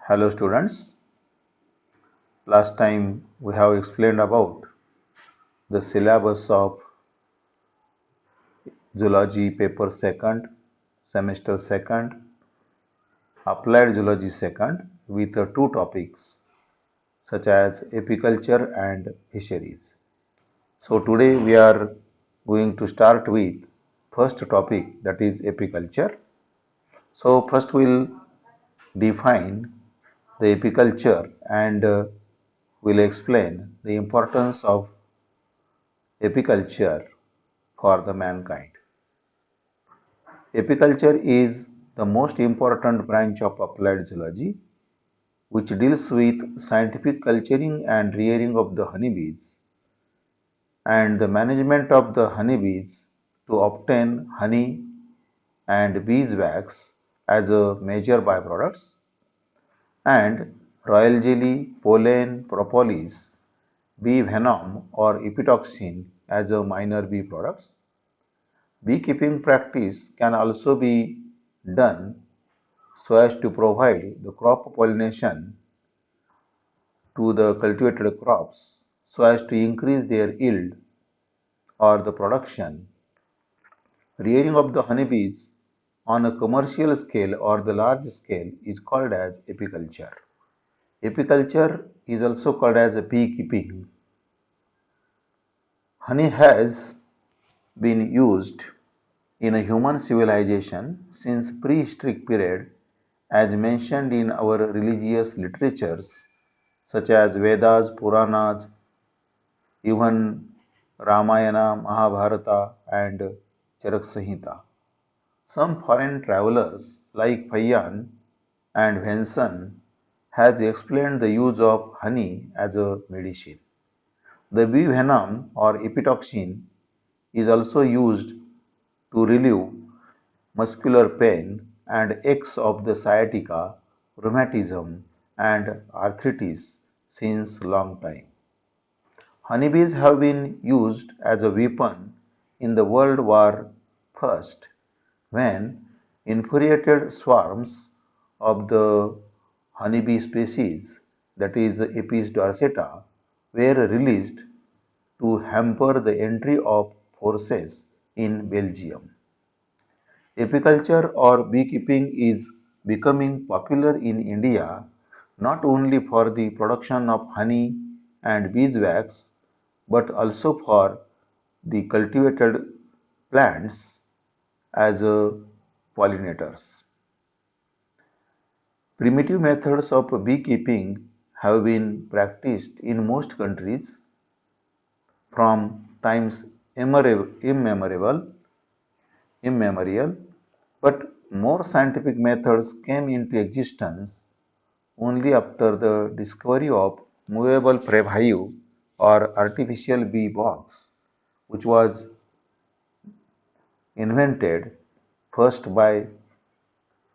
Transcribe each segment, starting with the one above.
Hello students, last time we have explained about the syllabus of zoology paper second, semester second, applied zoology second with two topics such as apiculture and fisheries. So today we are going to start with first topic, that is apiculture. So first we'll define the apiculture and we'll explain the importance of apiculture for the mankind. Apiculture is the most important branch of applied zoology, which deals with scientific culturing and rearing of the honeybees and the management of the honeybees to obtain honey and beeswax as a major byproducts, and royal jelly, pollen, propolis, bee venom or epitoxin as a minor bee products. Beekeeping practice can also be done so as to provide the crop pollination to the cultivated crops so as to increase their yield or the production. Rearing of the honeybees on a commercial scale or the large scale is called as apiculture. Apiculture is also called as beekeeping. Honey has been used in a human civilization since prehistoric period as mentioned in our religious literatures such as Vedas, Puranas, even Ramayana, Mahabharata and Charak Samhita. Some foreign travelers like Payyan and Venson has explained the use of honey as a medicine. The bee venom or epitoxin is also used to relieve muscular pain and aches of the sciatica, rheumatism, and arthritis since long time. Honeybees have been used as a weapon in the World War I when infuriated swarms of the honeybee species, that is Apis dorsata, were released to hamper the entry of forces in Belgium. Apiculture or beekeeping is becoming popular in India not only for the production of honey and beeswax but also for the cultivated plants as pollinators. Primitive methods of beekeeping have been practiced in most countries from times immemorial, but more scientific methods came into existence only after the discovery of movable frame hive or artificial bee box, which was invented first by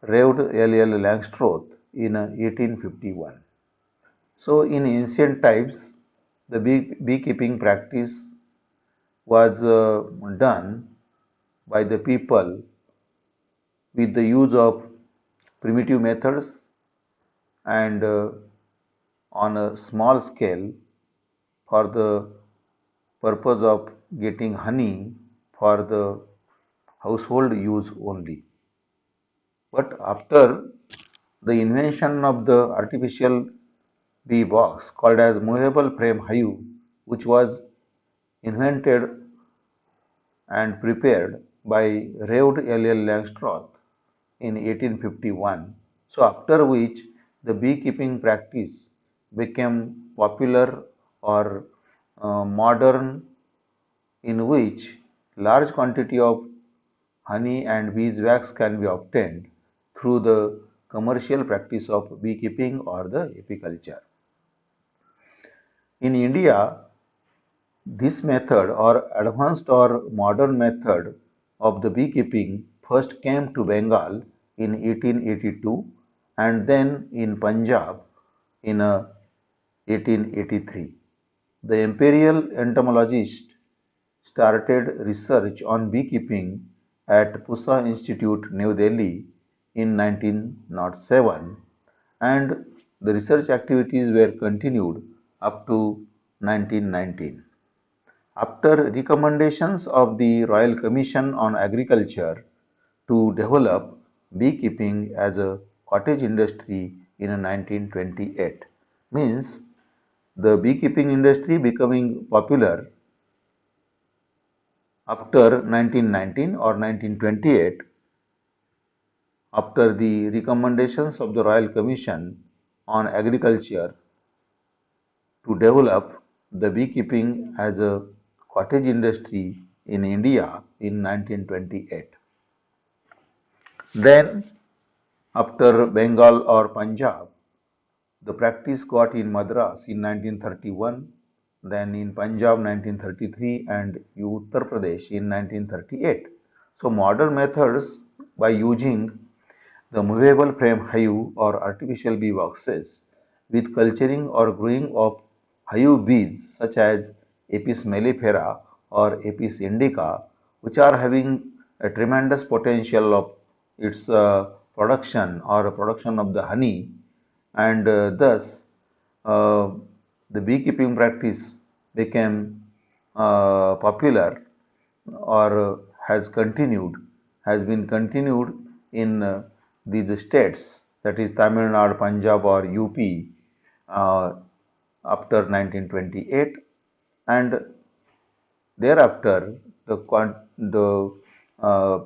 Rev. L. L. Langstroth in 1851. So, in ancient times, the beekeeping practice was done by the people with the use of primitive methods and on a small scale for the purpose of getting honey for the household use only. But after the invention of the artificial bee box called as movable frame hive, which was invented and prepared by Rev. L. L. Langstroth in 1851. So after which the beekeeping practice became popular or modern, in which large quantity of honey and beeswax can be obtained through the commercial practice of beekeeping or the apiculture. In India, this method or advanced or modern method of the beekeeping first came to Bengal in 1882 and then in Punjab in 1883. The imperial entomologist started research on beekeeping at Pusa Institute, New Delhi in 1907 and The research activities were continued up to 1919. After recommendations of the Royal Commission on Agriculture to develop beekeeping as a cottage industry in 1928, means the beekeeping industry becoming popular after 1919 or 1928, after the recommendations of the Royal Commission on Agriculture to develop the beekeeping as a cottage industry in India in 1928. Then, after Bengal or Punjab, the practice got in Madras in 1931, then in Punjab 1933 and Uttar Pradesh in 1938. So modern methods by using the movable frame hive or artificial bee boxes with culturing or growing of hive bees such as Apis mellifera or Apis indica, which are having a tremendous potential of its production or production of the honey, and thus uh, the beekeeping practice became popular or has been continued in these states, that is Tamil Nadu, Punjab or UP, uh, after 1928, and thereafter the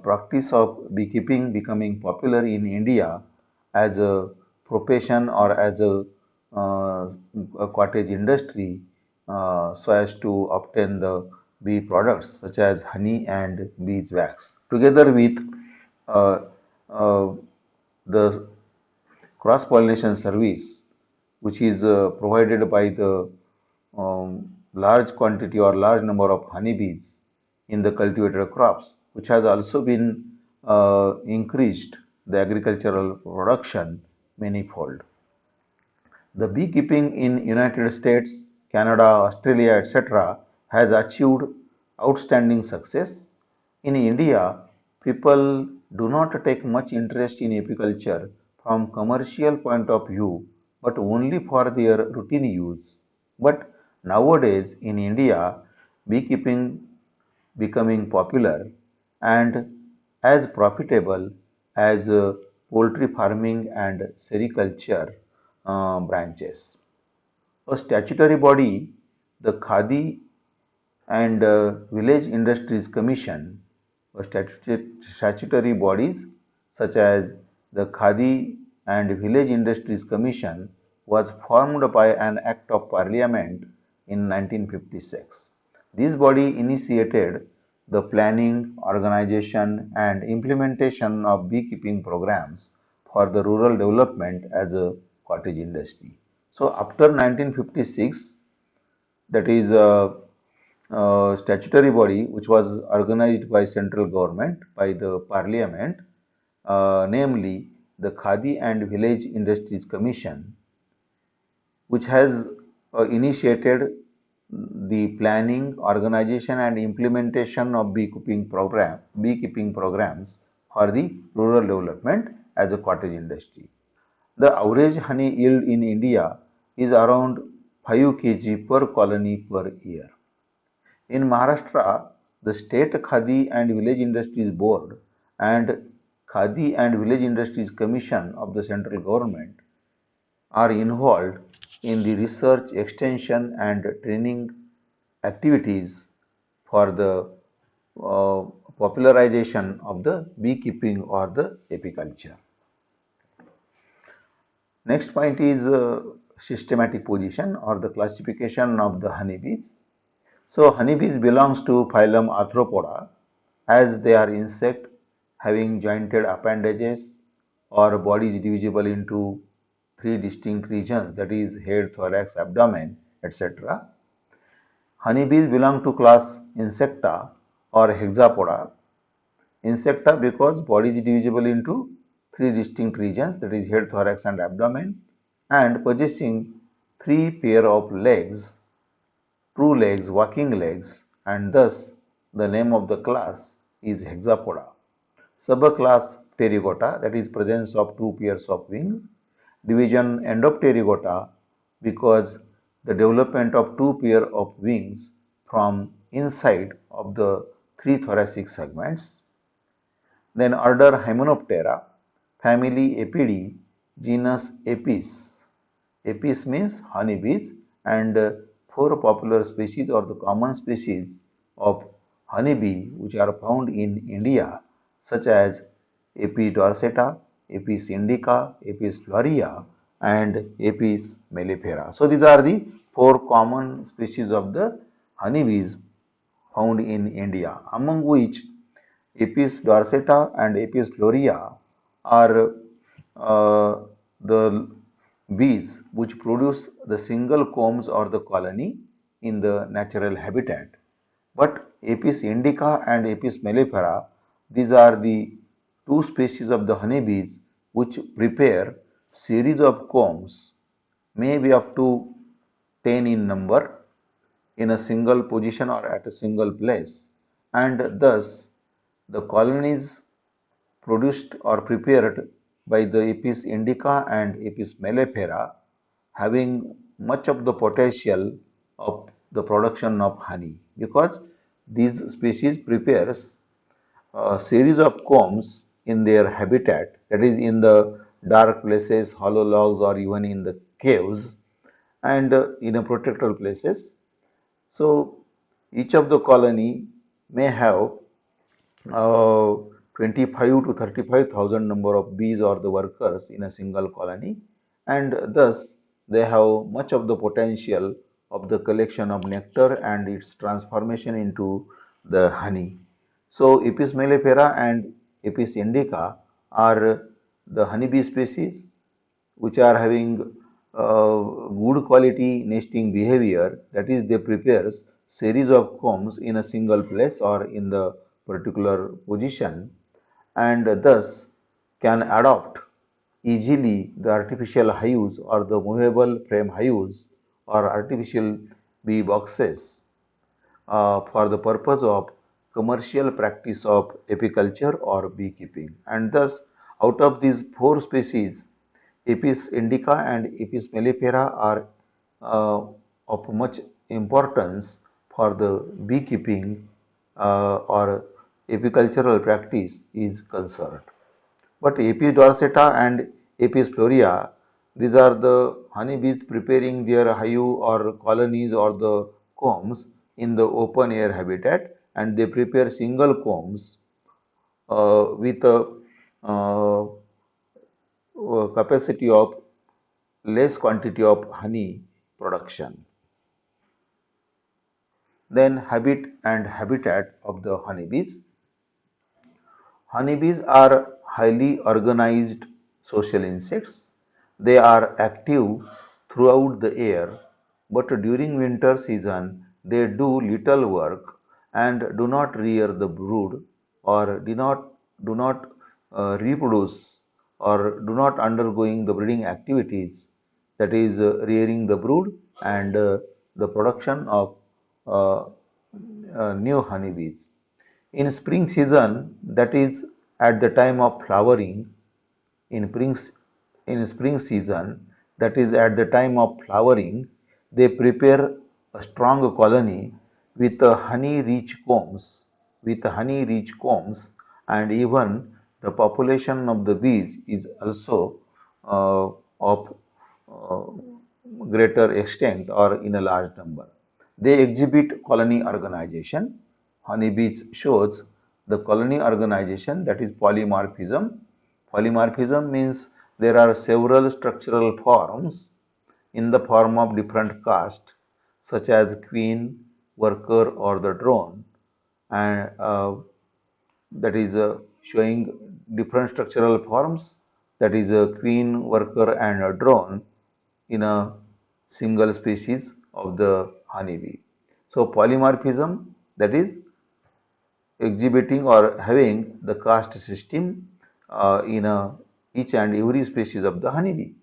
practice of beekeeping becoming popular in India as a profession or as a cottage industry, so as to obtain the bee products such as honey and beeswax, together with uh, uh, the cross pollination service, which is provided by the large quantity or large number of honeybees in the cultivated crops, which has also been increased the agricultural production manifold. The beekeeping in United States, Canada, Australia, etc. has achieved outstanding success. In India, people do not take much interest in apiculture from commercial point of view, but only for their routine use. But nowadays in India, beekeeping becoming popular and as profitable as poultry farming and sericulture branches. A statutory body, the Khadi and Village Industries Commission, or statutory bodies such as the Khadi and Village Industries Commission, was formed by an Act of Parliament in 1956. This body initiated the planning, organization, and implementation of beekeeping programs for the rural development as a cottage industry. So, after 1956, that is a statutory body which was organized by central government by the parliament, namely the Khadi and Village Industries Commission, which has initiated the planning, organization, and implementation of beekeeping programs for the rural development as a cottage industry. The average honey yield in India is around 5 kg per colony per year. In Maharashtra, the State Khadi and Village Industries Board and Khadi and Village Industries Commission of the central government are involved in the research, extension, and training activities for the uh, popularization of the beekeeping or the apiculture. Next point is systematic position or the classification of the honeybees. So honeybees belongs to phylum Arthropoda, as they are insect having jointed appendages or bodies divisible into three distinct regions, that is head, thorax, abdomen, etc. Honeybees belong to class Insecta or Hexapoda. Insecta because body is divisible into three distinct regions, that is head, thorax and abdomen, and possessing three pair of legs, true legs, walking legs, and thus the name of the class is Hexapoda. Subclass Pterygota, that is presence of two pairs of wings, division Endopterygota because the development of two pair of wings from inside of the three thoracic segments. Then order Hymenoptera, family Apidae, genus Apis. Apis means honeybees, and four popular species or the common species of honeybee which are found in India, such as Apis dorsata, Apis indica, Apis florea, and Apis mellifera. So these are the four common species of the honeybees found in India, among which Apis dorsata and Apis florea are the bees which produce the single combs or the colony in the natural habitat. But Apis indica and Apis mellifera, these are the two species of the honeybees which prepare series of combs, may be up to 10 in number, in a single position or at a single place, and thus the colonies produced or prepared by the Apis indica and Apis mellifera having much of the potential of the production of honey, because these species prepares a series of combs in their habitat, that is in the dark places, hollow logs, or even in the caves, and in a protected places. So each of the colony may have 25 to 35,000 number of bees or the workers in a single colony, and thus they have much of the potential of the collection of nectar and its transformation into the honey. So Apis mellifera and Apis indica are the honeybee species which are having good quality nesting behavior, that is they prepares series of combs in a single place or in the particular position, and thus can adopt easily the artificial hives or the movable frame hives or artificial bee boxes for the purpose of commercial practice of apiculture or beekeeping. And thus, out of these four species, Apis indica and Apis mellifera are of much importance for the beekeeping or apicultural practice is concerned. But Apis dorsata and Apis florea, these are the honeybees preparing their hive or colonies or the combs in the open air habitat, and they prepare single combs with a uh, capacity of less quantity of honey production. Then habit and habitat of the honeybees. Honeybees are highly organized social insects. They are active throughout the year, but during winter season they do little work and do not rear the brood, or do not reproduce, or do not undergoing the breeding activities, that is rearing the brood and the production of uh, new honeybees. In spring season, that is at the time of flowering, in spring, in spring season, that is at the time of flowering, they prepare a strong colony with honey-rich combs, and even the population of the bees is also of uh, greater extent or in a large number. They exhibit colony organization. Honeybees shows the colony organization, that is polymorphism. Polymorphism means there are several structural forms in the form of different caste, such as queen, worker, or the drone, and that is showing different structural forms, that is a queen, worker, and a drone in a single species of the honeybee. So polymorphism, that is exhibiting or having the caste system in each and every species of the honeybee.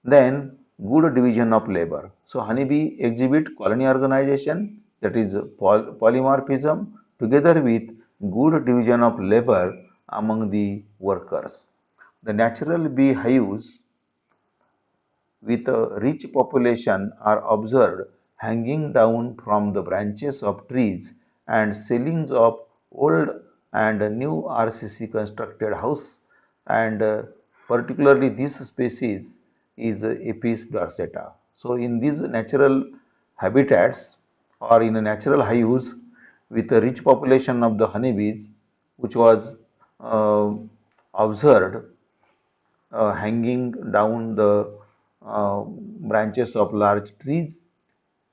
Then good division of labor. So honeybee exhibit colony organization, that is polymorphism, together with good division of labor among the workers. The natural bee hives with a rich population are observed hanging down from the branches of trees and ceilings of old and new RCC constructed house, and particularly this species is Apis dorsata. So in these natural habitats or in a natural hives with a rich population of the honeybees, which was uh, observed hanging down the branches of large trees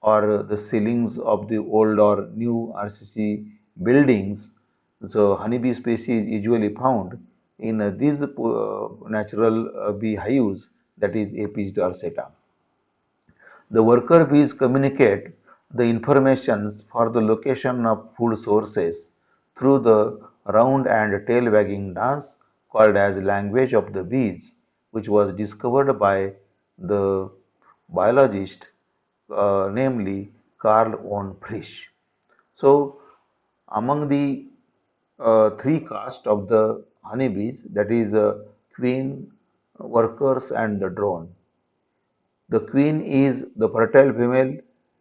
or the ceilings of the old or new RCC buildings. So honeybee species usually found in these natural beehives, that is Apis dorsata. The worker bees communicate the informations for the location of food sources through the round and tail wagging dance called as language of the bees, which was discovered by the biologist, namely Karl von Frisch. So, among the three castes of the honeybees, that is queen, workers, and the drone. The queen is the fertile female.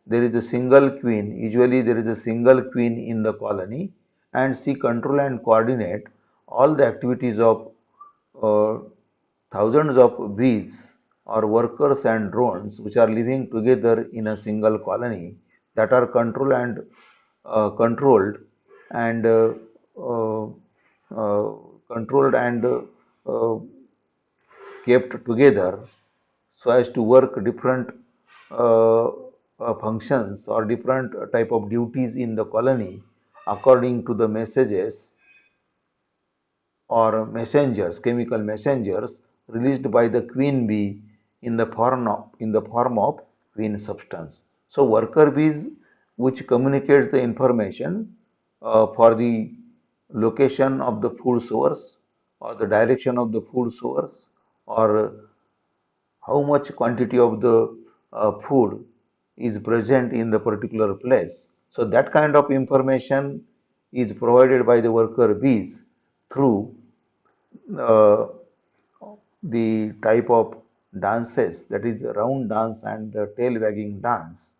There is a single queen. Usually, there is a single queen in the colony, and she control and coordinate all the activities of uh, thousands of bees or workers and drones which are living together in a single colony, that are controlled and uh, uh, controlled and kept together so as to work different functions or different type of duties in the colony according to the messages or messengers, chemical messengers released by the queen bee in the form of queen substance. So worker bees, which communicates the information for the location of the food source or the direction of the food source, or how much quantity of the food is present in the particular place. So that kind of information is provided by the worker bees through uh, the type of dances, that is the round dance and the tail wagging dance,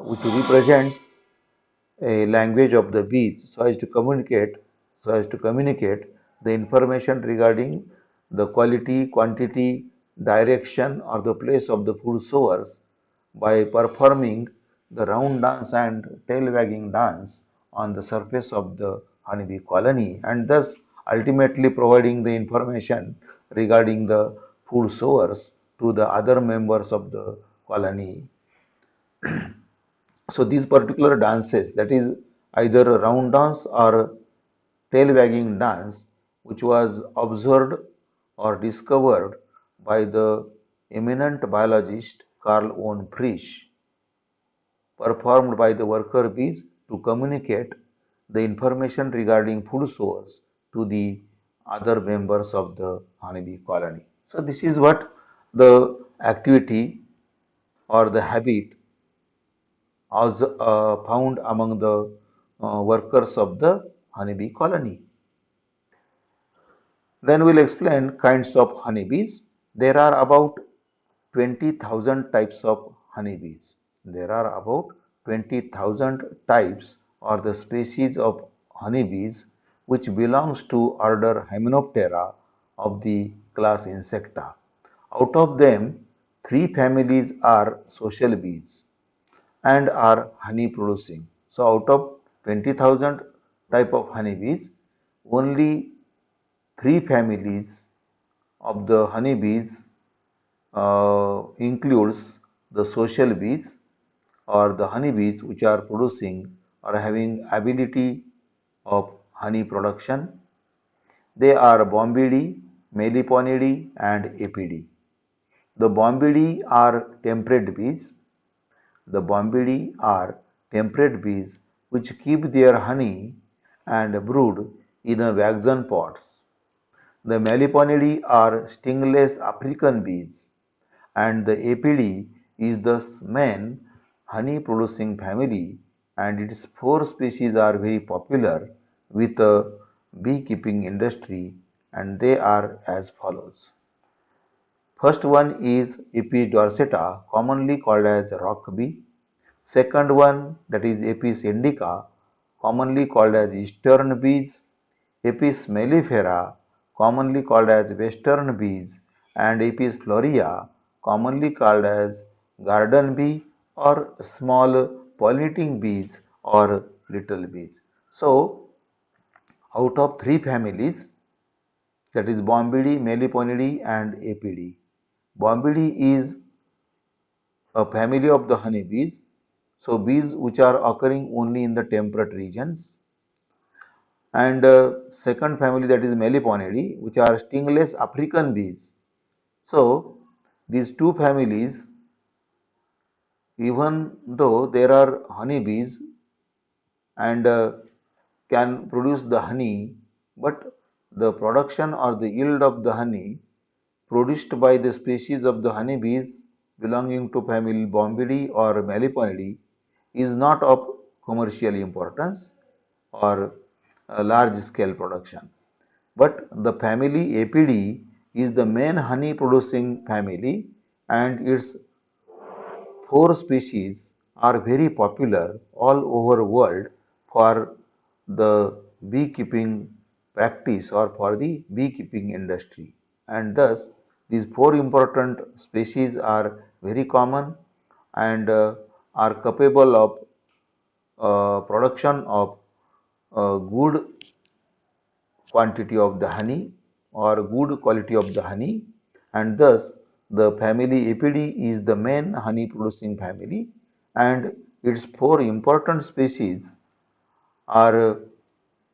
which represents a language of the bees so as to communicate the information regarding the quality, quantity, direction or the place of the food source by performing the round dance and tail wagging dance on the surface of the honeybee colony, and thus ultimately providing the information regarding the food source to the other members of the colony. So these particular dances, that is either a round dance or tail wagging dance, which was observed or discovered by the eminent biologist Karl von Frisch, performed by the worker bees to communicate the information regarding food source to the other members of the honeybee colony. So this is what the activity or the habit as found among the workers of the honeybee colony. Then we'll explain kinds of honeybees. There are about 20,000 types of honeybees. There are about 20,000 types or the species of honeybees which belongs to order Hymenoptera of the class Insecta. Out of them, three families are social bees and are honey producing. So out of 20,000 type of honeybees, only three families of the honeybees includes the social bees or the honeybees which are producing or having ability of honey production. They are Bombidae, Meliponidae and Apidae. The Bombidae are temperate bees. The Bombidae are temperate bees which keep their honey and brood in a waxen pots. The Meliponidae are stingless African bees, and the Apidae is the main honey producing family, and its four species are very popular with beekeeping industry, and they are as follows. First one is Apis dorsata, commonly called as rock bee. Second one, that is Apis indica, commonly called as eastern bees. Apis mellifera, commonly called as western bees, and Apis florea, commonly called as garden bee or small pollinating bees or little bees. So, out of three families, that is Bombidae, Meliponidae and Apidae. Bombidae is a family of the honeybees. So bees which are occurring only in the temperate regions. And second family, that is Meliponidae, which are stingless African bees. So these two families, even though there are honeybees and can produce the honey, but the production or the yield of the honey produced by the species of the honeybees belonging to family Bombidae or Meliponidae is not of commercial importance or a large scale production. But the family Apidae is the main honey producing family, and its four species are very popular all over world for the beekeeping practice or for the beekeeping industry. And thus these four important species are very common and are capable of production of good quantity of the honey or good quality of the honey, and thus the family Apidae is the main honey producing family, and its four important species are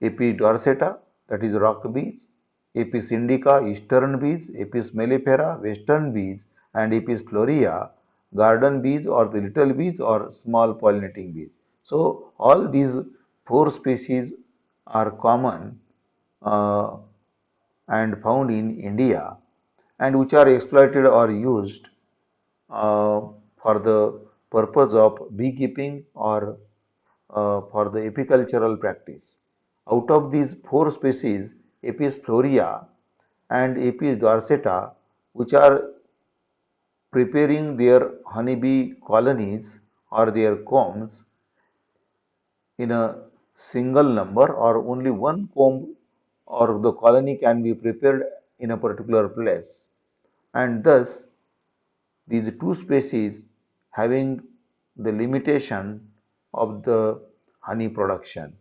Apis dorsata, that is rock bees, Apis indica, eastern bees, Apis mellifera, western bees, and Apis florea, garden bees or the little bees or small pollinating bees. So all these four species are common uh, and found in India, and which are exploited or used uh, for the purpose of beekeeping or for the apicultural practice. Out of these four species, Apis florea and Apis dorsata, which are preparing their honeybee colonies or their combs in a single number, or only one comb or the colony can be prepared in a particular place, and thus these two species having the limitation of the honey production.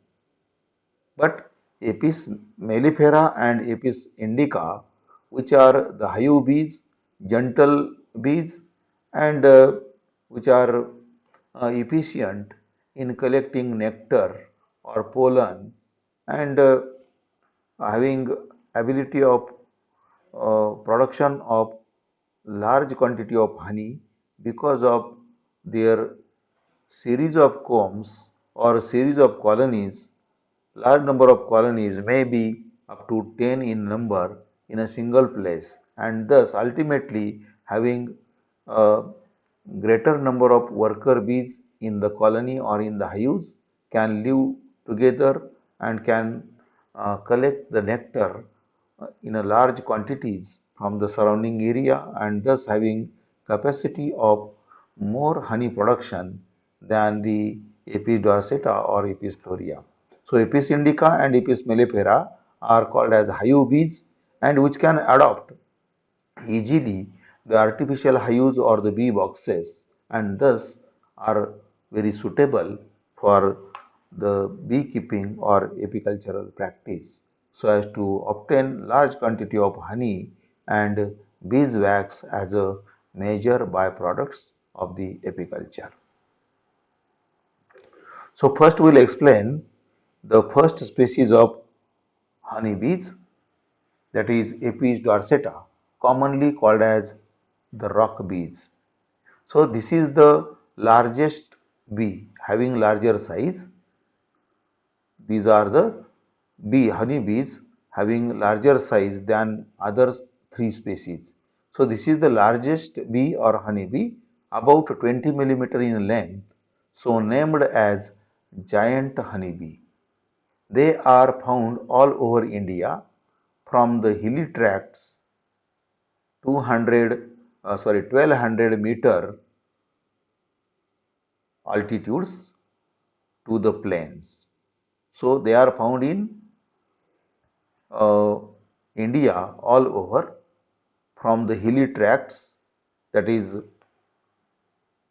But Apis mellifera and Apis indica, which are the hive bees, gentle bees, and which are efficient in collecting nectar or pollen and having ability of production of large quantity of honey because of their series of combs or series of colonies. Large number of colonies may be up to 10 in number in a single place, and thus ultimately having a greater number of worker bees in the colony or in the hives can live together and can collect the nectar in a large quantities from the surrounding area, and thus having capacity of more honey production than the Apis dorsata or Apis florea. So Apis indica and Apis mellifera are called as hive bees, and which can adopt easily the artificial hives or the bee boxes, and thus are very suitable for the beekeeping or apicultural practice, so as to obtain large quantity of honey and beeswax as a major byproducts of the apiculture. So first we will explain the first species of honeybees, that is Apis dorsata, commonly called as the rock bees. So this is the largest bee having larger size. These are the honey bees having larger size than other three species. So this is the largest bee or honey bee, about 20 millimeter in length, so named as giant honey bee. They are found all over India from the hilly tracts 200 1200-meter altitudes to the plains. So they are found in uh, India all over, from the hilly tracts, that is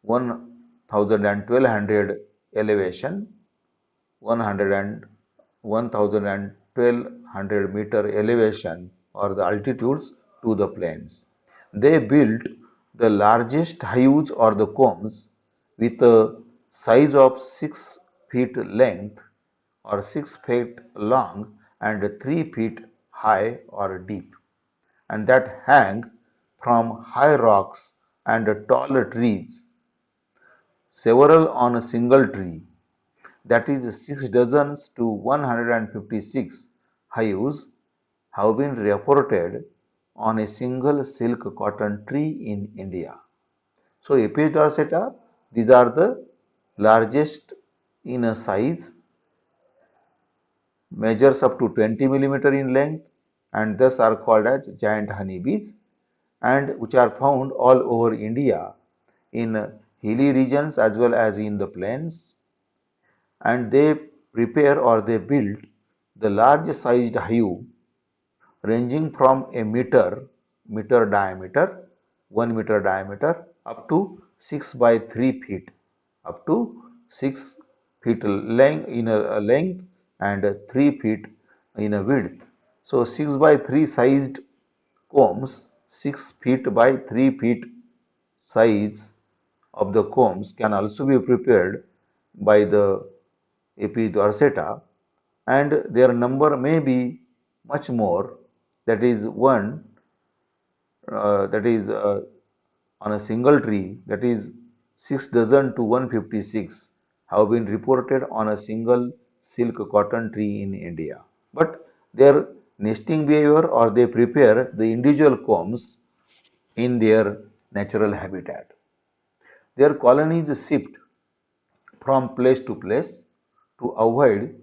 1,1200 elevation, 100 and 1,1200-meter elevation, or the altitudes, to the plains. They built the largest hives or the combs with a size of 6 feet length or 6 feet long and 3 feet high or deep, and that hang from high rocks and tall trees, several on a single tree. That is, 6 dozens to 156 hives have been reported on a single silk cotton tree in India. So, Apis dorsata, these are the largest in a size, measures up to 20 millimeter in length, and thus are called as giant honeybees, and which are found all over India in hilly regions as well as in the plains. And they prepare or they build the large sized hive ranging from a meter diameter, 1 meter diameter, up to 6 by 3 feet, up to 6 feet length in a length and 3 feet in a width. So 6 by 3 sized combs, 6 feet by 3 feet size of the combs can also be prepared by the Apis dorsata, and their number may be much more, that is one, that is on a single tree, that is 6 dozen to 156 have been reported on a single silk cotton tree in India. But their nesting behavior, or they prepare the individual combs in their natural habitat. Their colonies shift from place to place to avoid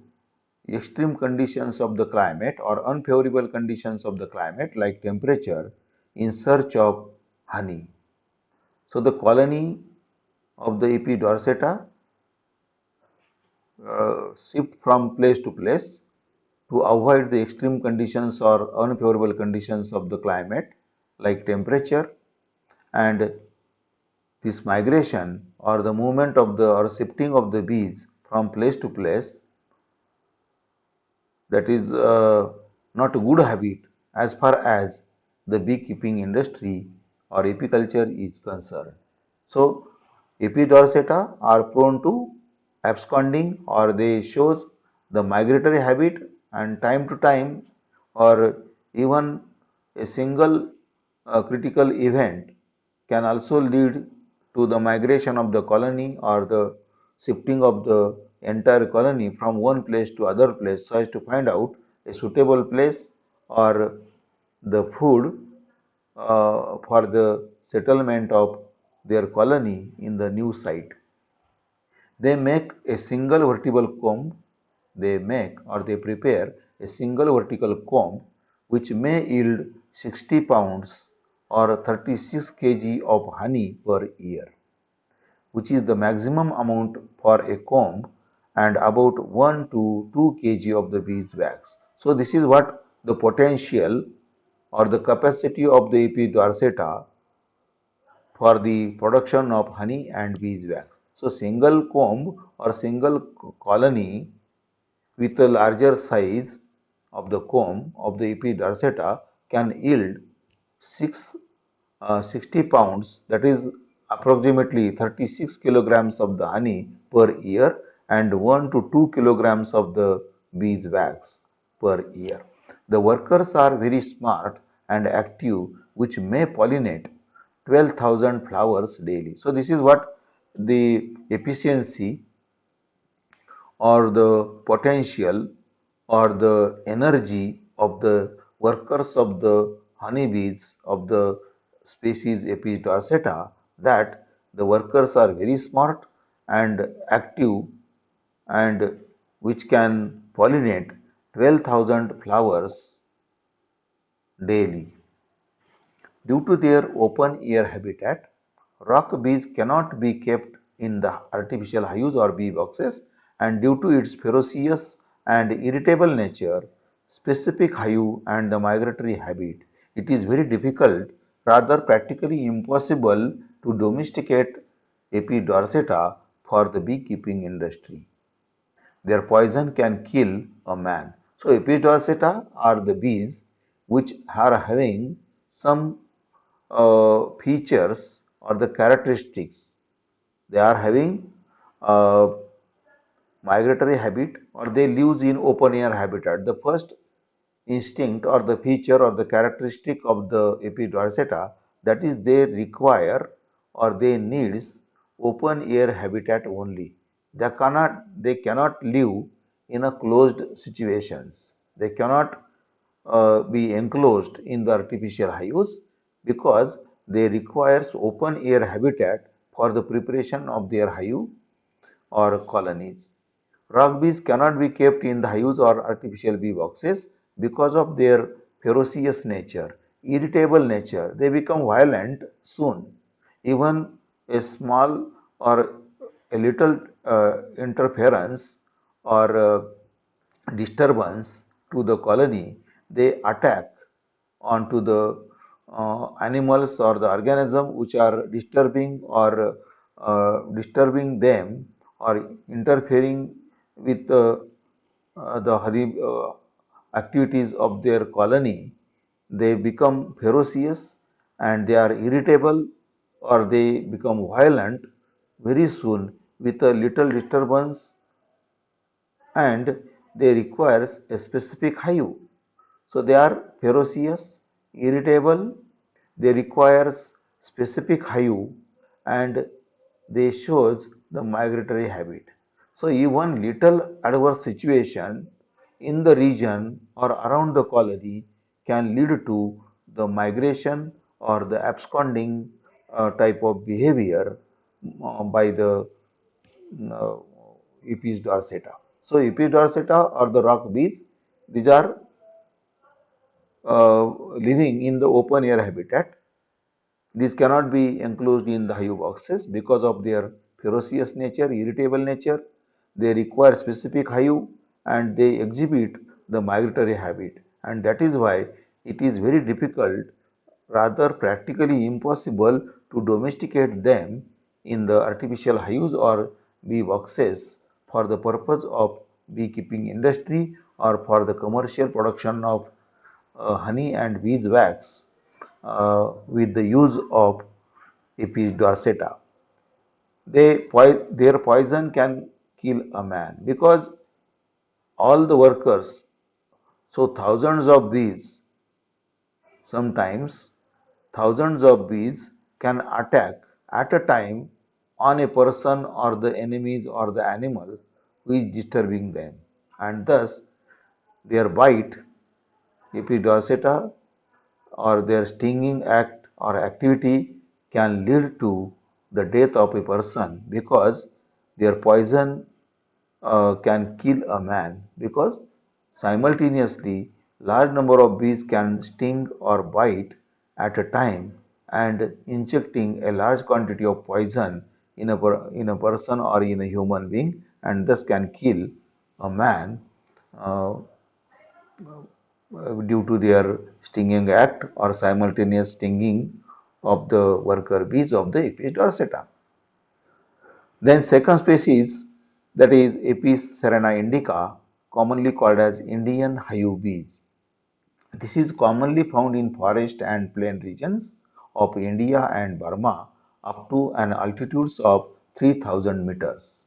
extreme conditions of the climate or unfavorable conditions of the climate like temperature, in search of honey. So the colony of the Apis dorsata shift from place to place to avoid the extreme conditions or unfavorable conditions of the climate like temperature, and this migration or the movement of the or shifting of the bees from place to place, that is not a good habit as far as the beekeeping industry or apiculture is concerned. So, Apis dorsata are prone to absconding, or they shows the migratory habit, and time to time or even a single critical event can also lead to the migration of the colony or the shifting of the entire colony from one place to other place, so as to find out a suitable place or the food for the settlement of their colony in the new site. They make a single vertical comb, they make or they prepare a single vertical comb which may yield 60 pounds or 36 kg of honey per year, which is the maximum amount for a comb, and about 1 to 2 kg of the beeswax. So this is what the potential or the capacity of the Apis dorsata for the production of honey and beeswax. So single comb or single colony with a larger size of the comb of the Apis dorsata can yield 60 pounds, that is approximately 36 kilograms of the honey per year, and 1 to 2 kilograms of the beeswax per year. The workers are very smart and active, which may pollinate 12,000 flowers daily. So this is what the efficiency or the potential or the energy of the workers of the honeybees of the species Apis dorsata, that the workers are very smart and active, and which can pollinate 12,000 flowers daily. Due to their open-air habitat, rock bees cannot be kept in the artificial hives or bee boxes, and due to its ferocious and irritable nature, specific hive and the migratory habit, it is very difficult, rather practically impossible to domesticate Apis dorsata for the beekeeping industry. Their poison can kill a man. So Epidorsata are the bees which are having some features or the characteristics. They are having uh, migratory habit or they live in open air habitat. The first instinct or the feature or the characteristic of the Epidorsata, that is they require or they needs open air habitat only. They cannot live in a closed situations. They cannot be enclosed in the artificial hives because they requires open air habitat for the preparation of their hive or colonies. Rock bees cannot be kept in the hives or artificial bee boxes because of their ferocious nature, irritable nature. They become violent soon. Even a small or a little interference or disturbance to the colony, they attack onto the animals or the organism which are disturbing them or interfering with the activities of their colony. They become ferocious and they are irritable or they become violent very soon with a little disturbance, and they requires a specific hive. So they are ferocious, irritable, they requires specific hive, and they shows the migratory habit. So even little adverse situation in the region or around the colony can lead to the migration or the absconding type of behavior by the uh, Apis dorsata. So Apis dorsata or the rock bees, these are living in the open air habitat. These cannot be enclosed in the hive boxes because of their ferocious nature, irritable nature. They require specific hive and they exhibit the migratory habit, and that is why it is very difficult, rather practically impossible, to domesticate them in the artificial hives or bee boxes for the purpose of beekeeping industry or for the commercial production of honey and beeswax with the use of Apis dorsata. Their poison can kill a man because all the workers, so thousands of bees, sometimes thousands of bees can attack at a time on a person or the enemies or the animal who is disturbing them, and thus their bite, Apis dorsata, or their stinging act or activity can lead to the death of a person because their poison can kill a man because simultaneously large number of bees can sting or bite at a time, and injecting a large quantity of poison in a person or in a human being, and thus can kill a man uh, due to their stinging act or simultaneous stinging of the worker bees of the Apis dorsata. Then second species, that is Apis serena indica, commonly called as Indian hive bees. This is commonly found in forest and plain regions of India and Burma up to an altitudes of 3000 meters.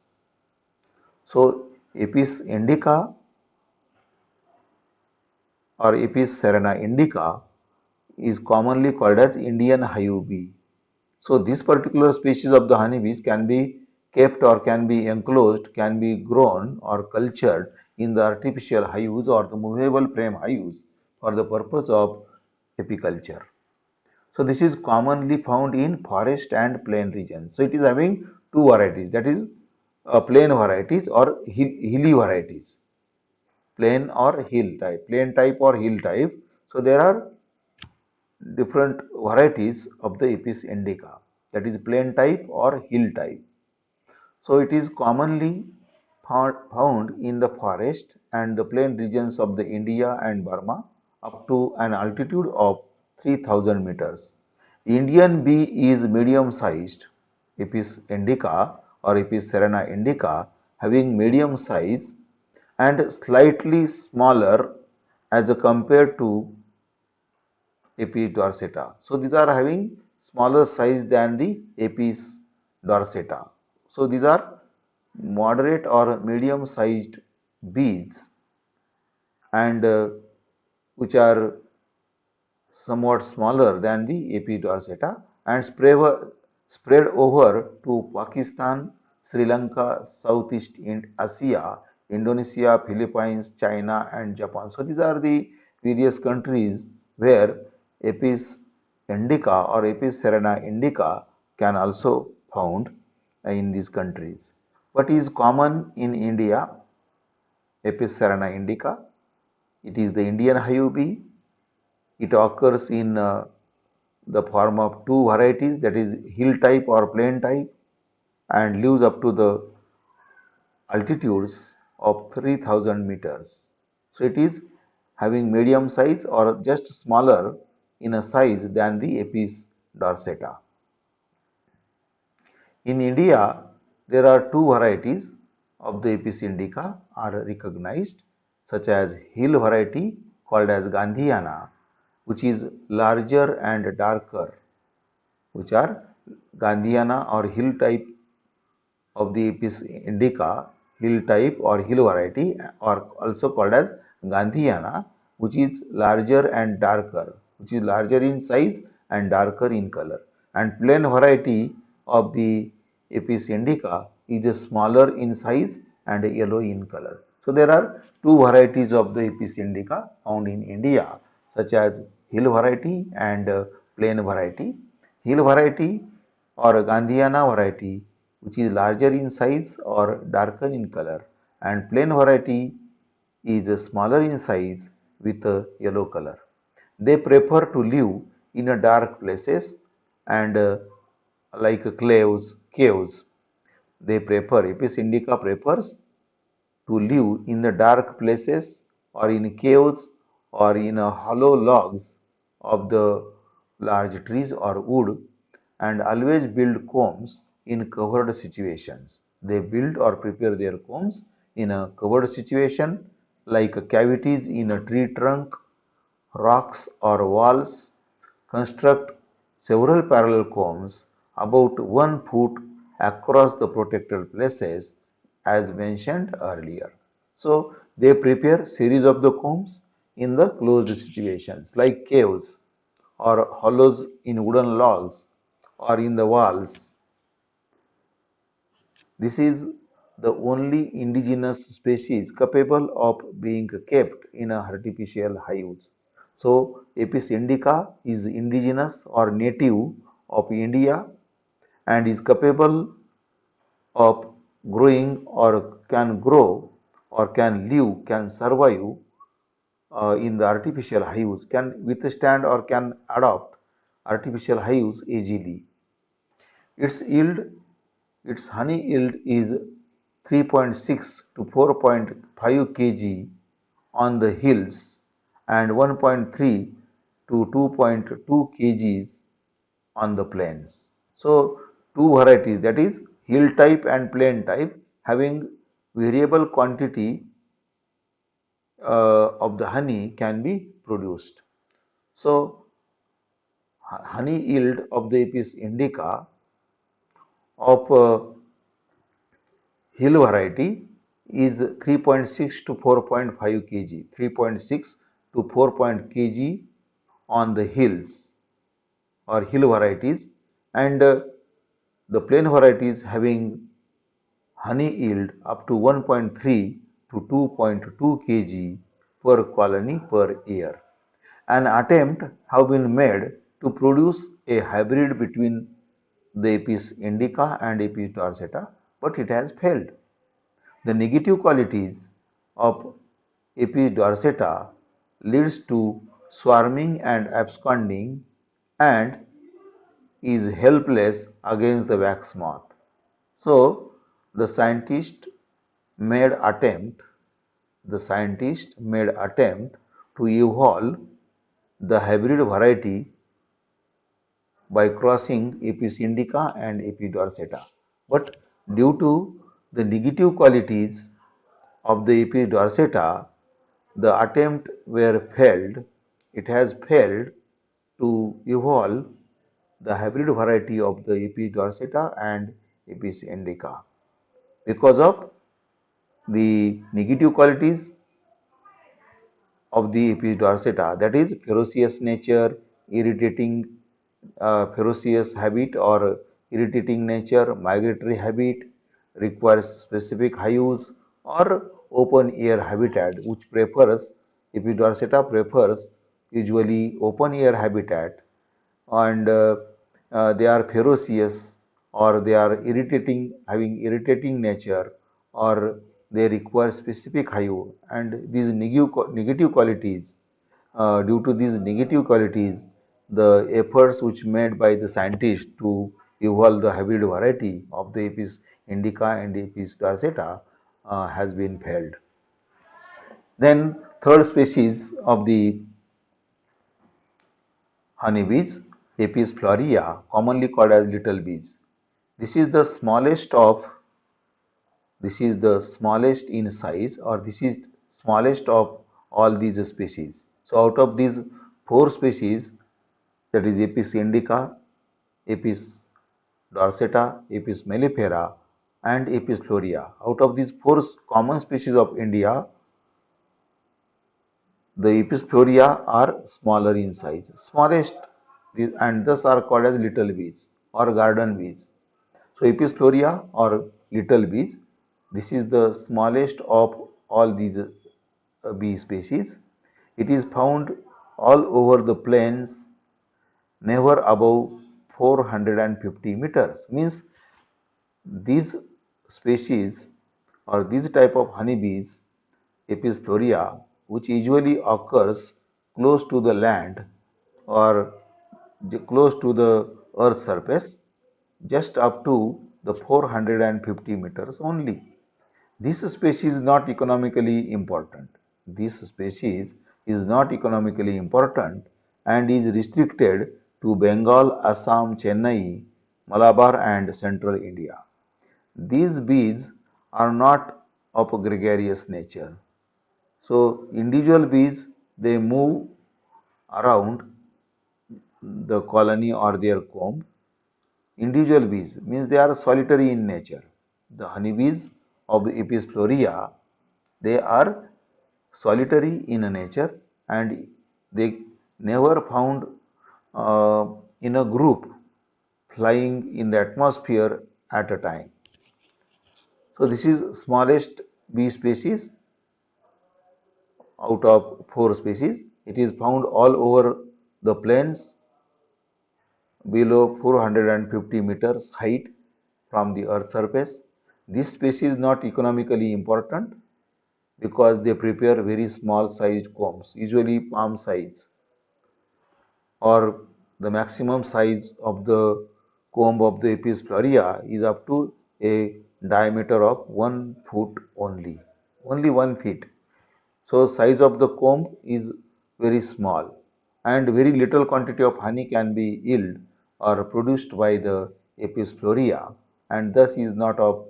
So Apis indica or Apis serena indica is commonly called as Indian hive bee. So this particular species of the honeybees can be kept or can be enclosed, can be grown or cultured in the artificial hives or the movable frame hives for the purpose of apiculture. So this is commonly found in forest and plain regions. So it is having two varieties, that is plain varieties or hilly varieties, plain or hill type, plain type or hill type. So there are different varieties of the Apis indica, that is plain type or hill type. So it is commonly found in the forest and the plain regions of the India and Burma up to an altitude of 3000 meters. Indian bee is medium sized, Apis indica or Apis serena indica, having medium size and slightly smaller as compared to Apis dorsata. So these are having smaller size than the Apis dorsata. So these are moderate or medium sized bees and which are somewhat smaller than the Apis dorsata and spread over to Pakistan, Sri Lanka, Southeast Asia, Indonesia, Philippines, China and Japan. So these are the various countries where Apis indica or Apis serena indica can also found in these countries. What is common in India? Apis serena indica. It is the Indian hive bee. It occurs in the form of two varieties, that is hill type or plain type, and lives up to the altitudes of 3000 meters. So it is having medium size or just smaller in a size than the Apis dorsata. In India, there are two varieties of the Apis indica are recognized, such as hill variety called as Gandhiana, which is larger and darker, which are Gandhiana or hill type of the Apis indica, hill type or hill variety, or also called as Gandhiana, which is larger and darker, which is larger in size and darker in color. And plain variety of the Apis indica is smaller in size and yellow in color. So there are two varieties of the Apis indica found in India, such as hill variety and plain variety. Hill variety or Gandhiana variety, which is larger in size or darker in color, and plain variety is smaller in size with a yellow color. They prefer to live in a dark places and like caves. They prefer, Apis indica prefers to live in the dark places or in caves or in hollow logs of the large trees or wood and always build combs in covered situations. They build or prepare their combs in a covered situation like cavities in a tree trunk, rocks or walls. Construct several parallel combs about 1 foot across the protected places as mentioned earlier. So they prepare series of the combs in the closed situations like caves or hollows in wooden logs or in the walls. This is the only indigenous species capable of being kept in a artificial hives. So, Apis indica is indigenous or native of India and is capable of growing or can grow or can live, can survive in the artificial hives, can withstand or can adopt artificial hives easily. Its yield, its honey yield is 3.6 to 4.5 kg on the hills and 1.3 to 2.2 kgs on the plains. So, two varieties, that is hill type and plain type, having variable quantity of the honey can be produced. So, honey yield of the Apis indica of hill variety is 3.6 to 4.5 kg, 3.6 to 4 kg on the hills or hill varieties, and the plain varieties having honey yield up to 1.3 to 2.2 kg per colony per year. An attempt have been made to produce a hybrid between the Apis indica and Apis dorsata, but it has failed. The negative qualities of Apis dorsata leads to swarming and absconding and is helpless against the wax moth. So the made attempt scientist made attempt to evolve the hybrid variety by crossing Apis indica and Apis dorsata. But due to the negative qualities of the Apis dorsata, the attempt were failed. It has failed to evolve the hybrid variety of the Apis dorsata and Apis indica because of the negative qualities of the Apis dorsata, that is ferocious nature, irritating ferocious habit or irritating nature, migratory habit, requires specific high use or open air habitat which prefers Apis dorsata prefers usually open air habitat and they are ferocious or they are irritating having irritating nature or they require specific hue and these negative qualities due to these negative qualities the efforts which made by the scientists to evolve the hybrid variety of the Apis indica and Apis dorsata has been failed. Then third species of the honeybees, Apis florea, commonly called as little bees. This is the smallest of this is the smallest in size or this is smallest of all these species. So out of these four species, that is Apis indica, Apis dorsata, Apis mellifera and Apis florea. Out of these four common species of India, the Apis florea are smaller in size, smallest and thus are called as little bees or garden bees. So Apis florea or little bees, this is the smallest of all these bee species. It is found all over the plains, never above 450 meters. Means these species or this type of honeybees, Apis florea, which usually occurs close to the land or close to the earth surface, just up to the 450 meters only. This species is not economically important. This species is not economically important and is restricted to Bengal, Assam, Chennai, Malabar and central India. These bees are not of a gregarious nature. So individual bees they move around the colony or their comb. Individual bees means they are solitary in nature. The honeybees of the Apis florea they are solitary in nature and they never found in a group flying in the atmosphere at a time. So this is smallest bee species out of four species. It is found all over the plains below 450 meters height from the earth surface. This species is not economically important because they prepare very small sized combs, usually palm size, or the maximum size of the comb of the Apis florea is up to a diameter of 1 foot only 1 feet. So size of the comb is very small and very little quantity of honey can be yield or produced by the Apis florea and thus is not of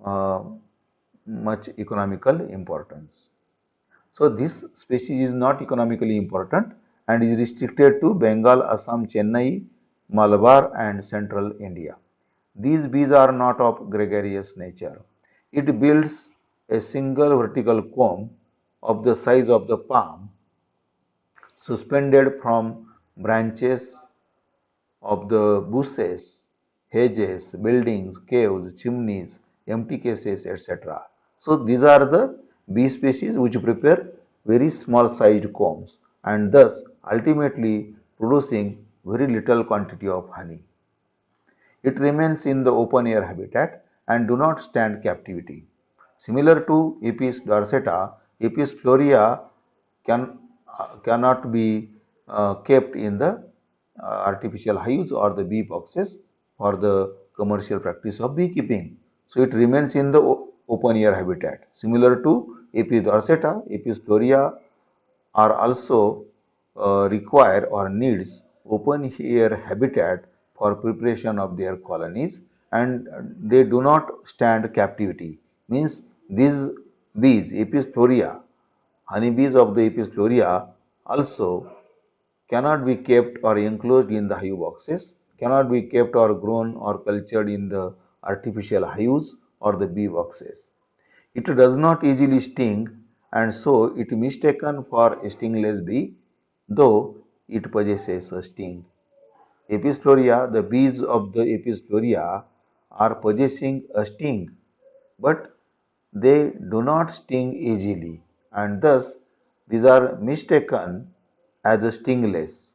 uh, much economical importance. So this species is not economically important and is restricted to Bengal, Assam, Chennai, Malabar and central India. These bees are not of gregarious nature. It builds a single vertical comb of the size of the palm suspended from branches of the bushes, hedges, buildings, caves, chimneys, empty cases, etc. So these are the bee species which prepare very small sized combs and thus ultimately producing very little quantity of honey. It remains in the open air habitat and do not stand captivity. Similar to Apis dorsata, Apis florea cannot be kept in the artificial hives or the bee boxes for the commercial practice of beekeeping. So it remains in the open air habitat. Similar to Apis dorsata, Apis florea are also require or needs open air habitat for preparation of their colonies, and they do not stand captivity. Means these bees, Apis florea, honeybees of the Apis florea also cannot be kept or enclosed in the hive boxes, cannot be kept or grown or cultured in the artificial hives or the bee boxes. It does not easily sting, and so it is mistaken for a stingless bee, though it possesses a sting. Apis florea, the bees of the Apis florea are possessing a sting, but they do not sting easily, and thus these are mistaken as a stingless,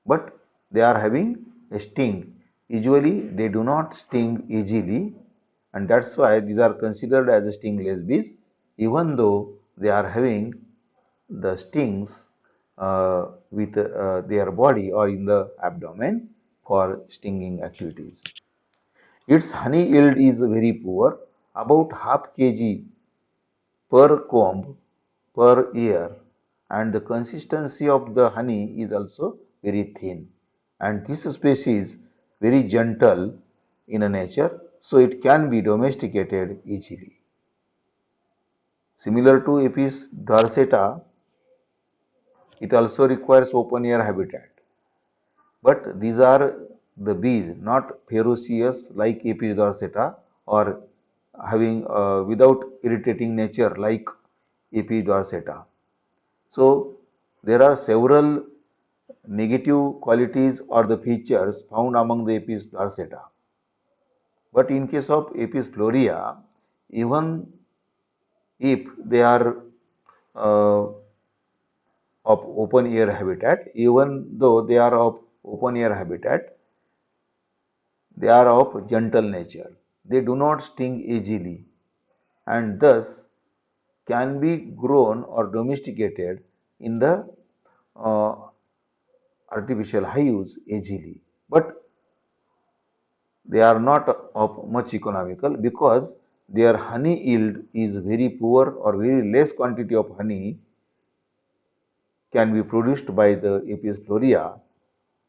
but they are having a sting. Usually they do not sting easily, and that's why these are considered as stingless bees, even though they are having the stings with their body or in the abdomen for stinging activities. Its honey yield is very poor, about half kg per comb per year, and the consistency of the honey is also very thin, and this species very gentle in nature, so it can be domesticated easily. Similar to Apis dorsata, it also requires open air habitat, but these are the bees not ferocious like Apis dorsata or having without irritating nature like Apis dorsata. So there are several negative qualities or the features found among the Apis dorsata. But in case of Apis florea, even if they are uh, of open air habitat, even though they are of open air habitat, they are of gentle nature. They do not sting easily, and thus can be grown or domesticated in the uh, artificial hives easily. But they are not of much economical because their honey yield is very poor, or very less quantity of honey can be produced by the Apis florea,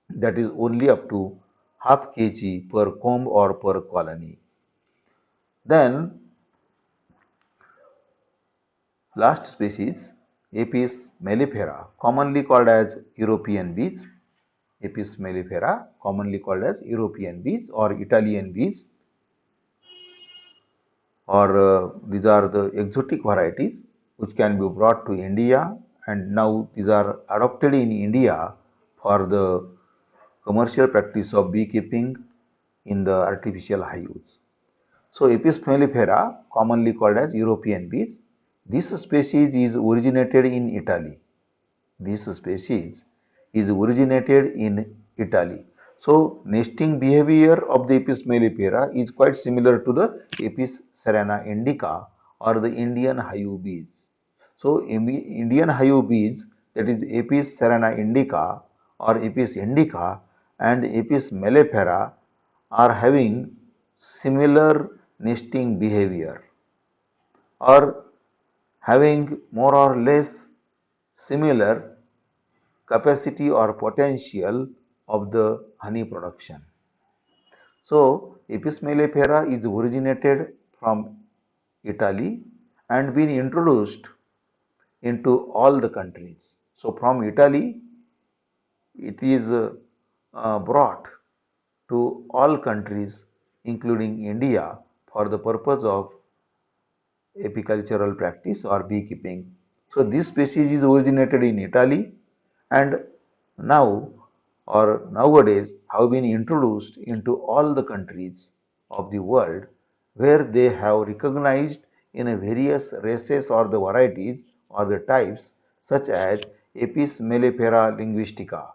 that is only up to half kg per comb or per colony. Then last species, Apis mellifera, commonly called as European bees. Apis mellifera, commonly called as European bees or Italian bees, or these are the exotic varieties which can be brought to India, and now these are adopted in India for the commercial practice of beekeeping in the artificial hives. So Apis mellifera, commonly called as European bees, this species is originated in Italy. This species is originated in Italy. So nesting behavior of the Apis mellifera is quite similar to the Apis cerana indica or the Indian hive bees. So Indian hive bees, that is Apis cerana indica or Apis indica and Apis mellifera, are having similar nesting behavior, or having more or less similar capacity or potential of the honey production. So, Apis mellifera is originated from Italy and been introduced into all the countries. So, from Italy, it is brought to all countries, including India, for the purpose of apicultural practice or beekeeping. So, this species is originated in Italy and now or nowadays have been introduced into all the countries of the world, where they have recognized in a various races or the varieties or the types, such as Apis mellifera linguistica,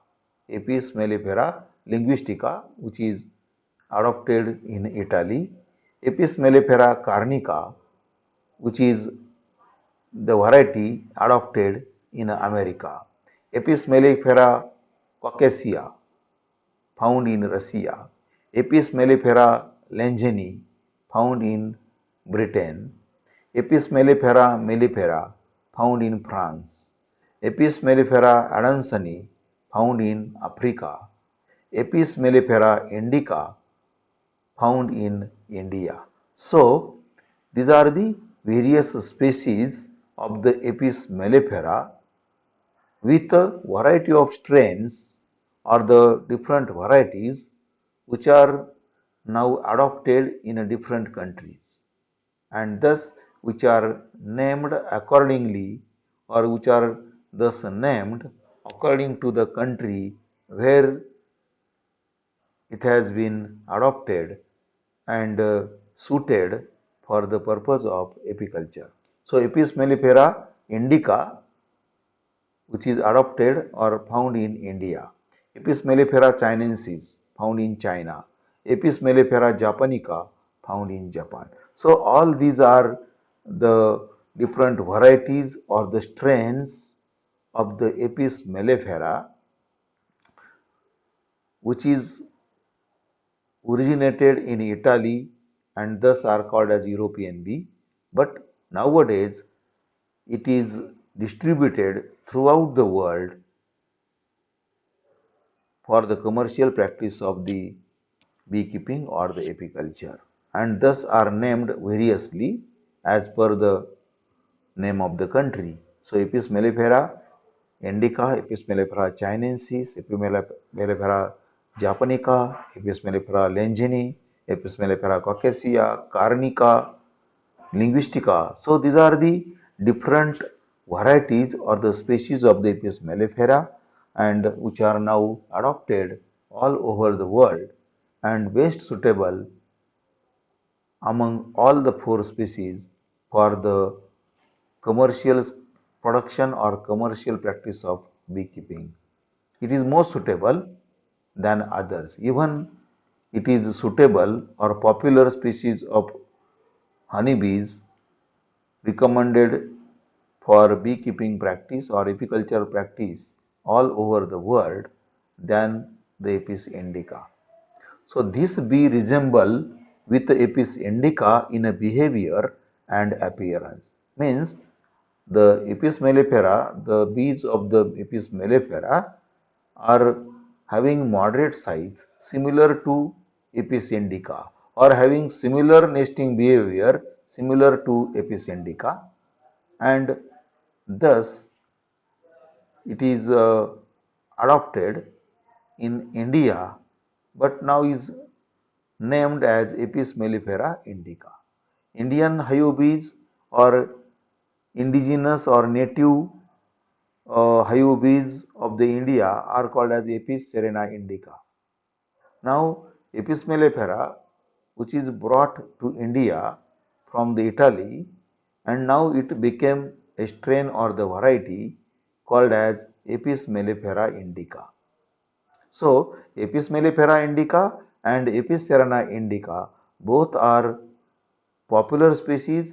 Apis mellifera linguistica, which is adopted in Italy, Apis mellifera carnica, which is the variety adopted in America, Apis mellifera caucasia, found in Russia; Apis mellifera langeni, found in Britain; Apis mellifera, found in France; Apis mellifera adansoni, found in Africa; Apis mellifera indica, found in India. So, these are the various species of the Apis mellifera with a variety of strains or the different varieties which are now adopted in different countries and thus which are named accordingly or which are thus named according to the country where it has been adopted and suited for the purpose of apiculture. So, Apis mellifera indica, which is adopted or found in India; Apis mellifera chinensis, found in China; Apis mellifera japonica, found in Japan. So, all these are the different varieties or the strains of the Apis mellifera, which is originated in Italy and thus are called as European bee, but nowadays it is distributed throughout the world for the commercial practice of the beekeeping or the apiculture and thus are named variously as per the name of the country. So, Apis mellifera indica, Apis mellifera chinensis, Apis mellifera japonica, Apis mellifera langeni, Apis mellifera caucasia, carnica, linguistica. So, these are the different varieties or the species of the Apis mellifera and which are now adopted all over the world and best suitable among all the four species for the commercial production or commercial practice of beekeeping. It is more suitable than others. Even it is suitable or popular species of honeybees recommended for beekeeping practice or apiculture practice all over the world than the Apis indica. So, this bee resemble with the Apis indica in a behavior and appearance. Means the Apis mellifera, the bees of the Apis mellifera are having moderate size similar to Apis indica or having similar nesting behavior similar to Apis indica and thus it is adopted in India but now is named as Apis mellifera indica. Indian hive bees or indigenous or native hive bees of the India are called as Apis serena indica. Now, Apis mellifera, which is brought to India from the Italy, and now it became a strain or the variety called as Apis mellifera indica. So, Apis mellifera indica and Apis serena indica both are popular species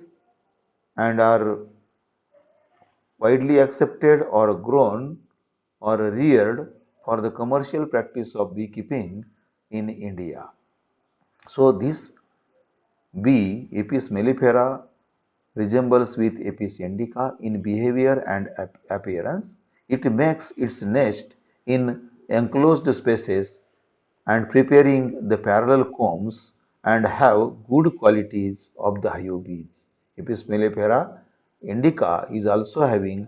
and are widely accepted or grown or reared for the commercial practice of beekeeping in India. So, this bee Apis mellifera resembles with Apis indica in behavior and appearance. It makes its nest in enclosed spaces and preparing the parallel combs and have good qualities of the hive bees. Apis mellifera indica is also having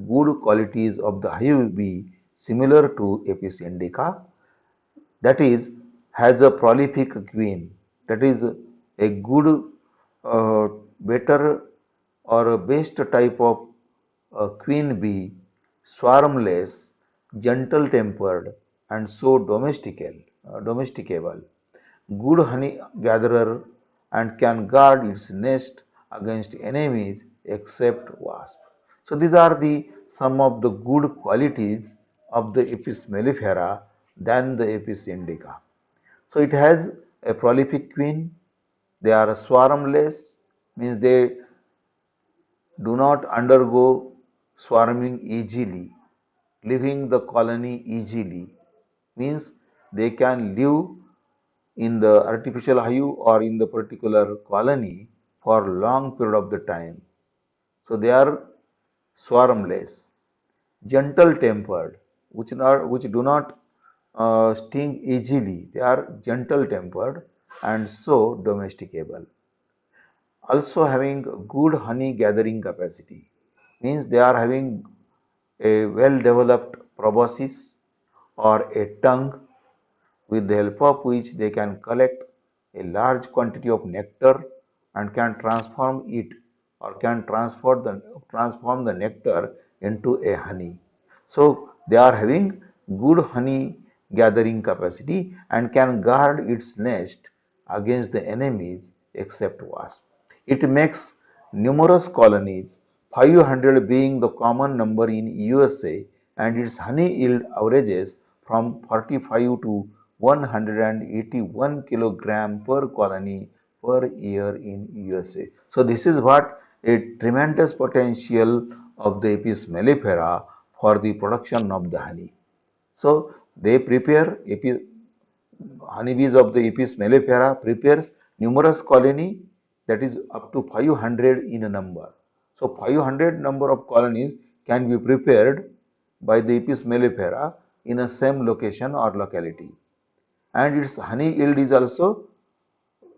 good qualities of the hive bee similar to Apis indica, that is has a prolific queen, that is a good better or a best type of queen bee, swarmless, gentle tempered and so domesticable, good honey gatherer and can guard its nest against enemies except wasp. So these are the some of the good qualities of the Apis mellifera than the Apis indica. So it has a prolific queen, they are swarmless, means they do not undergo swarming easily, leaving the colony easily means they can live in the artificial hive or in the particular colony for long period of the time. So they are swarmless, gentle tempered, which do not sting easily. They are gentle tempered and so domesticable. Also having good honey gathering capacity means they are having a well developed proboscis or a tongue with the help of which they can collect a large quantity of nectar and can transform it or can transform the nectar into a honey. So they are having good honey gathering capacity and can guard its nest against the enemies except wasps. It makes numerous colonies, 500 being the common number in USA, and its honey yield averages from 45 to 181 kilogram per colony per year in USA. So this is what a tremendous potential of the Apis mellifera for the production of the honey. So they prepare honeybees of the Apis mellifera prepares numerous colony, that is up to 500 in a number. So 500 number of colonies can be prepared by the Apis mellifera in a same location or locality, and its honey yield is also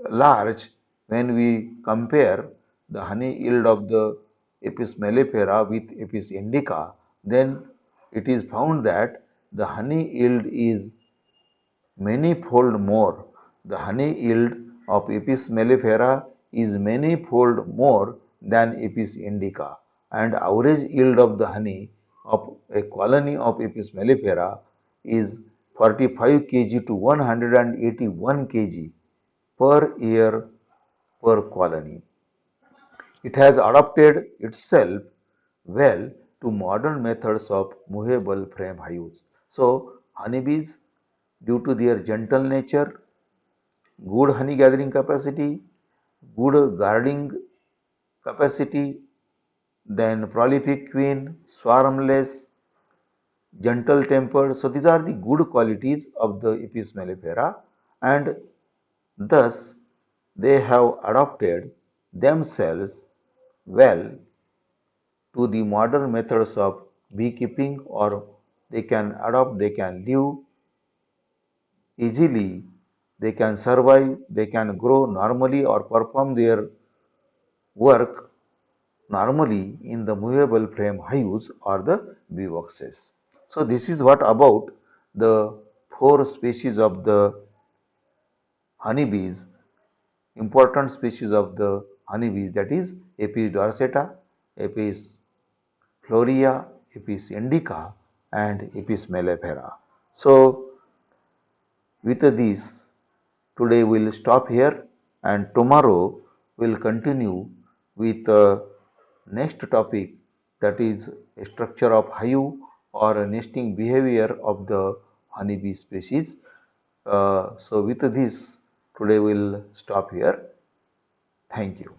large when we compare the honey yield of the Apis mellifera with Apis indica. Then it is found that the honey yield is many-fold more. The honey yield of Apis mellifera is many-fold more than Apis indica, and average yield of the honey of a colony of Apis mellifera is 45 kg to 181 kg per year per colony. It has adapted itself well to modern methods of movable frame hives. So, honeybees, due to their gentle nature, good honey gathering capacity, good guarding capacity, then prolific queen, swarmless, gentle tempered. So, these are the good qualities of the Apis mellifera, and thus they have adapted themselves well to the modern methods of beekeeping, or they can live easily, they can survive, they can grow normally or perform their work normally in the movable frame hives or the bee boxes. So this is what about the four species of the honeybees, important species of the honeybees, that is Apis dorsata, Apis florea, Apis indica and Apis mellifera. So with this, today we will stop here, and tomorrow we will continue with the next topic, that is a structure of hive or a nesting behavior of the honeybee species. So with this, today we will stop here. Thank you.